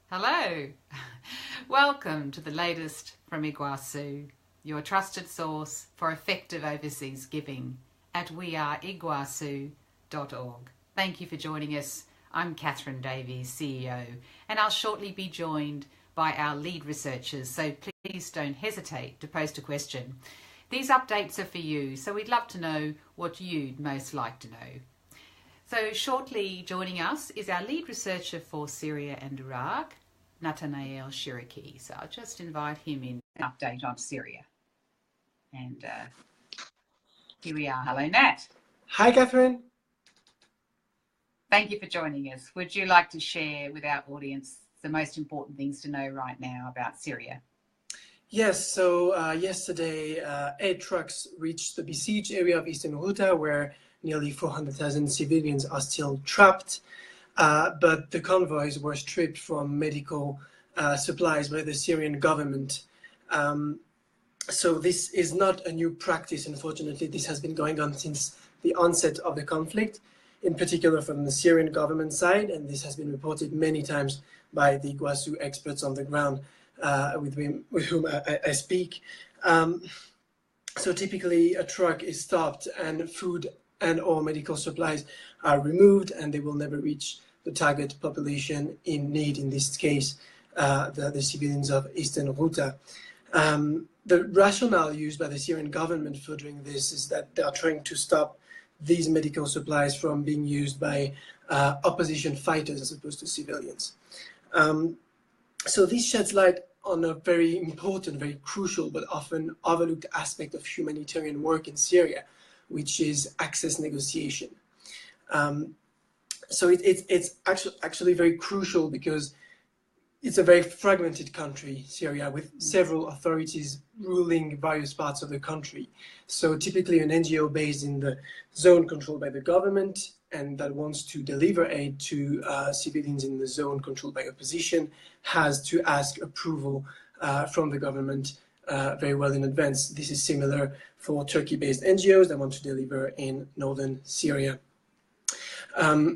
Hello, welcome to the latest from Iguacu, your trusted source for effective overseas giving at weareigwah-soo.org. Thank you for joining us. I'm Catherine Davies, CEO, and I'll shortly be joined by our lead researchers, so please don't hesitate to post a question. These updates are for you, so we'd love to know what you'd most like to know. So shortly joining us is our lead researcher for Syria and Iraq, Nathanael Shiraki. So I'll just invite him in an update on Syria. And here we are. Hello, Nat. Hi, Catherine. Thank you for joining us. Would you like to share with our audience the most important things to know right now about Syria? Yes, so yesterday, aid trucks reached the besieged area of eastern Ghouta, where nearly 400,000 civilians are still trapped. But the convoys were stripped from medical supplies by the Syrian government. So this is not a new practice, unfortunately. This has been going on since the onset of the conflict, in particular from the Syrian government side, and this has been reported many times by the Iguacu experts on the ground with whom I speak. So typically a truck is stopped and food and or medical supplies are removed, and they will never reach the target population in need, in this case, the civilians of eastern Ghouta. The rationale used by the Syrian government for doing this is that they are trying to stop these medical supplies from being used by opposition fighters as opposed to civilians. So this sheds light on a very important, very crucial, but often overlooked aspect of humanitarian work in Syria, which is access negotiation. So it's actually very crucial because it's a very fragmented country, Syria, with several authorities ruling various parts of the country. So typically an NGO based in the zone controlled by the government and that wants to deliver aid to civilians in the zone controlled by opposition has to ask approval from the government very well in advance. This is similar for Turkey-based NGOs that want to deliver in northern Syria.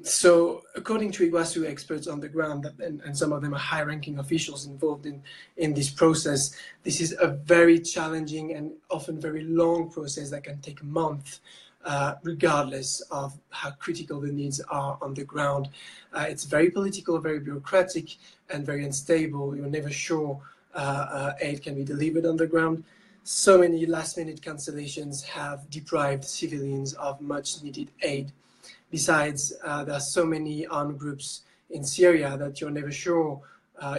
So according to Iguacu experts on the ground, and some of them are high-ranking officials involved in this process, this is a very challenging and often very long process that can take months, regardless of how critical the needs are on the ground. It's very political, very bureaucratic, and very unstable. You're never sure aid can be delivered on the ground. So many last-minute cancellations have deprived civilians of much-needed aid. Besides, there are so many armed groups in Syria that you're never sure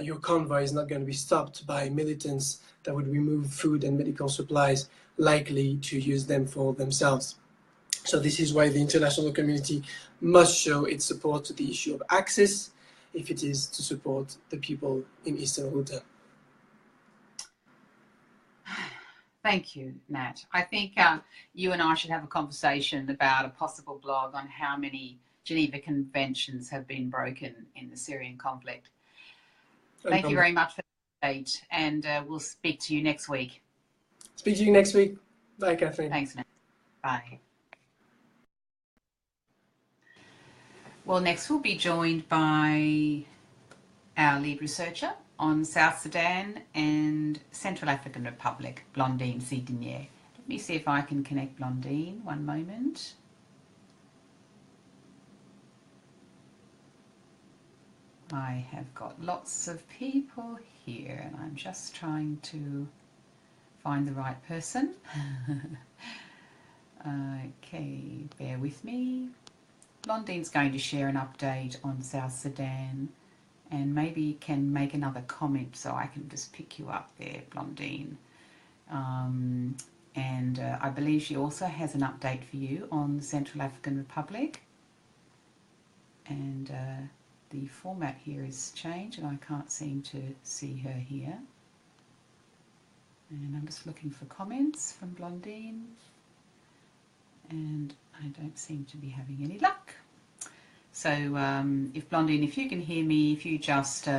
your convoy is not going to be stopped by militants that would remove food and medical supplies, likely to use them for themselves. So this is why the international community must show its support to the issue of access, if it is to support the people in eastern Ghouta. Thank you, Nat. I think you and I should have a conversation about a possible blog on how many Geneva Conventions have been broken in the Syrian conflict. Thank you very much for the update, and we'll speak to you next week. Speak to you next week. Bye, Catherine. Thanks, Nat. Bye. Well, next we'll be joined by our lead researcher on South Sudan and Central African Republic, Blondine Sidinier. Let me see if I can connect Blondine. One moment. I have got lots of people here and I'm just trying to find the right person. Okay, bear with me. Blondine's going to share an update on South Sudan, and maybe can make another comment so I can just pick you up there, Blondine. And I believe she also has an update for you on the Central African Republic. And the format here is changed and I can't seem to see her here. And I'm just looking for comments from Blondine. And I don't seem to be having any luck. So if Blondine, if you can hear me, if you just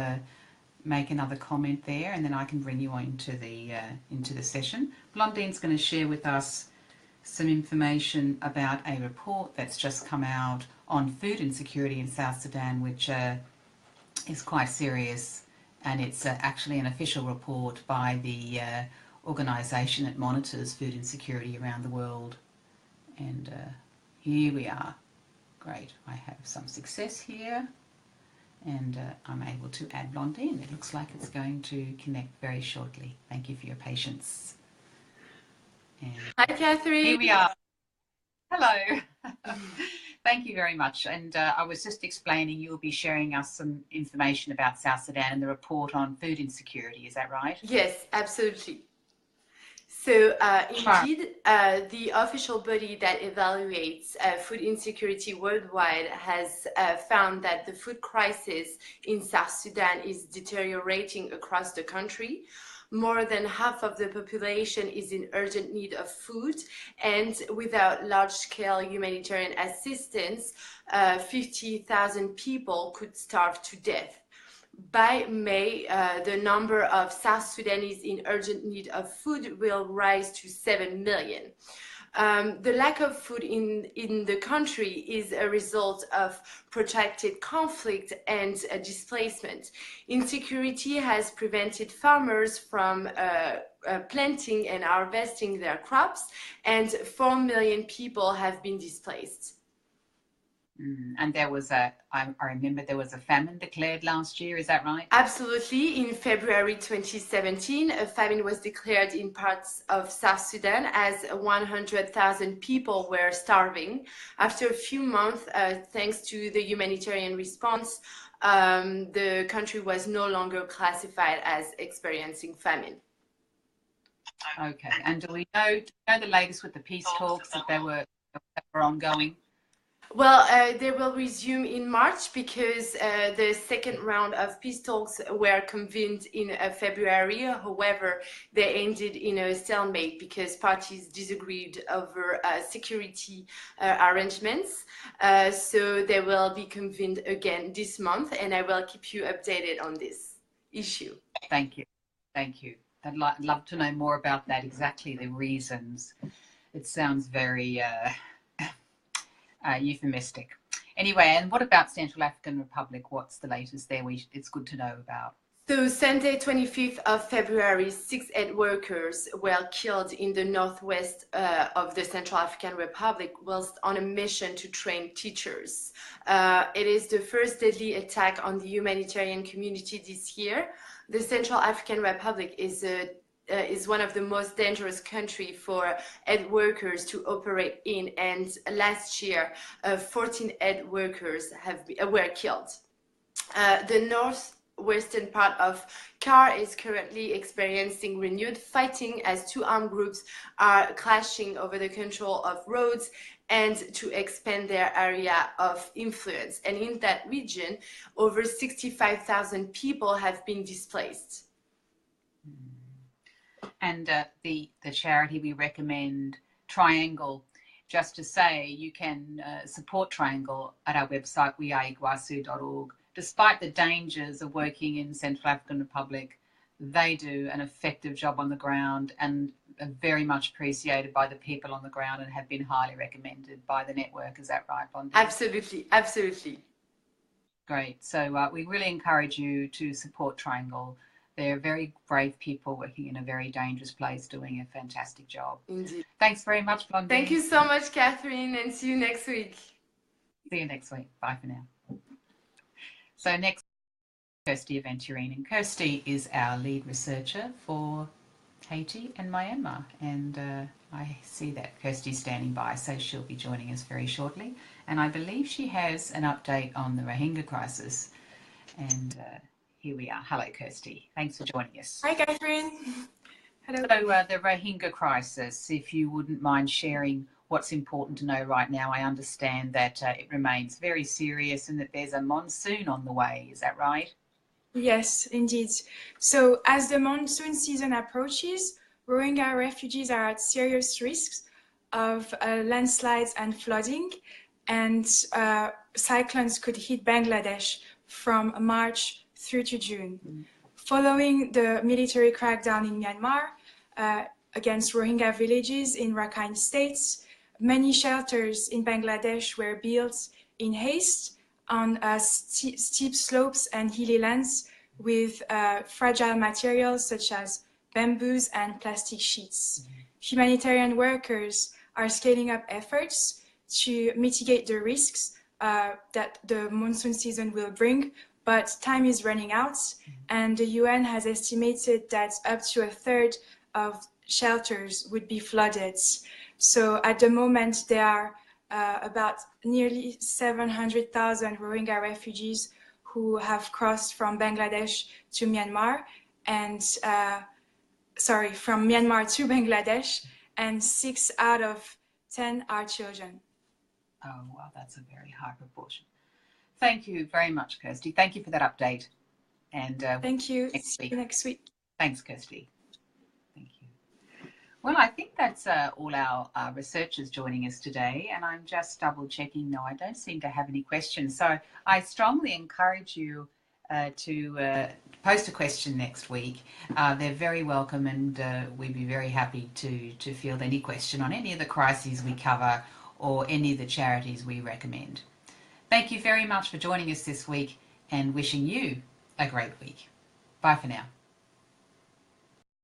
make another comment there, and then I can bring you on into the session. Blondine's going to share with us some information about a report that's just come out on food insecurity in South Sudan, which is quite serious and it's actually an official report by the organisation that monitors food insecurity around the world. And here we are. Great, I have some success here, and I'm able to add Blondine. It looks like it's going to connect very shortly. Thank you for your patience. And hi, Catherine. Here we are. Hello. Thank you very much. And I was just explaining you'll be sharing us some information about South Sudan and the report on food insecurity. Is that right? Yes, absolutely. So indeed, the official body that evaluates food insecurity worldwide has found that the food crisis in South Sudan is deteriorating across the country. More than half of the population is in urgent need of food, and without large-scale humanitarian assistance, 50,000 people could starve to death. By May, the number of South Sudanese in urgent need of food will rise to 7 million. The lack of food in the country is a result of protracted conflict and displacement. Insecurity has prevented farmers from planting and harvesting their crops, and 4 million people have been displaced. And there was I remember there was a famine declared last year, is that right? Absolutely. In February 2017, a famine was declared in parts of South Sudan as 100,000 people were starving. After a few months, thanks to the humanitarian response, the country was no longer classified as experiencing famine. Okay. And do we know the latest with the peace talks, that they were ongoing? Well, they will resume in March because the second round of peace talks were convened in February. However, they ended in a stalemate because parties disagreed over security arrangements. So they will be convened again this month, and I will keep you updated on this issue. Thank you. Thank you. I'd love to know more about that, exactly the reasons. It sounds very euphemistic. Anyway, and what about Central African Republic? What's the latest there? It's good to know about. So Sunday, 25th of February, 6 aid workers were killed in the northwest of the Central African Republic whilst on a mission to train teachers. It is the first deadly attack on the humanitarian community this year. The Central African Republic is one of the most dangerous countries for aid workers to operate in, and last year 14 aid workers were killed. The northwestern part of CAR is currently experiencing renewed fighting as two armed groups are clashing over the control of roads and to expand their area of influence. And in that region, over 65,000 people have been displaced. And the charity we recommend, Triangle, just to say, you can support Triangle at our website, weareigwah-soo.org. Despite the dangers of working in Central African Republic, they do an effective job on the ground and are very much appreciated by the people on the ground and have been highly recommended by the network. Is that right, Blondine? Absolutely, absolutely. Great. So we really encourage you to support Triangle. They're very brave people working in a very dangerous place, doing a fantastic job. Indeed. Thanks very much, Blondine. Thank you so much, Catherine, and see you next week. See you next week. Bye for now. So next, Kirsty Aventurine. And Kirsty is our lead researcher for Haiti and Myanmar. And I see that Kirsty's standing by, so she'll be joining us very shortly. And I believe she has an update on the Rohingya crisis. And here we are. Hello, Kirsty. Thanks for joining us. Hi, Catherine. Hello. So the Rohingya crisis, if you wouldn't mind sharing what's important to know right now. I understand that it remains very serious and that there's a monsoon on the way. Is that right? Yes, indeed. So as the monsoon season approaches, Rohingya refugees are at serious risks of landslides and flooding, and cyclones could hit Bangladesh from March through to June. Following the military crackdown in Myanmar against Rohingya villages in Rakhine states, many shelters in Bangladesh were built in haste on steep slopes and hilly lands with fragile materials such as bamboos and plastic sheets. Humanitarian workers are scaling up efforts to mitigate the risks that the monsoon season will bring, but time is running out, and the UN has estimated that up to a third of shelters would be flooded. So at the moment, there are about nearly 700,000 Rohingya refugees who have crossed from Bangladesh to Myanmar, and from Myanmar to Bangladesh, and 6 out of 10 are children. Oh, well, that's a very high proportion. Thank you very much, Kirsty. Thank you for that update. And thank you. See you next week. Thanks, Kirsty. Thank you. Well, I think that's all our researchers joining us today, and I'm just double checking. No, I don't seem to have any questions. So I strongly encourage you to post a question next week. They're very welcome, and we'd be very happy to field any question on any of the crises we cover or any of the charities we recommend. Thank you very much for joining us this week, and wishing you a great week. Bye for now.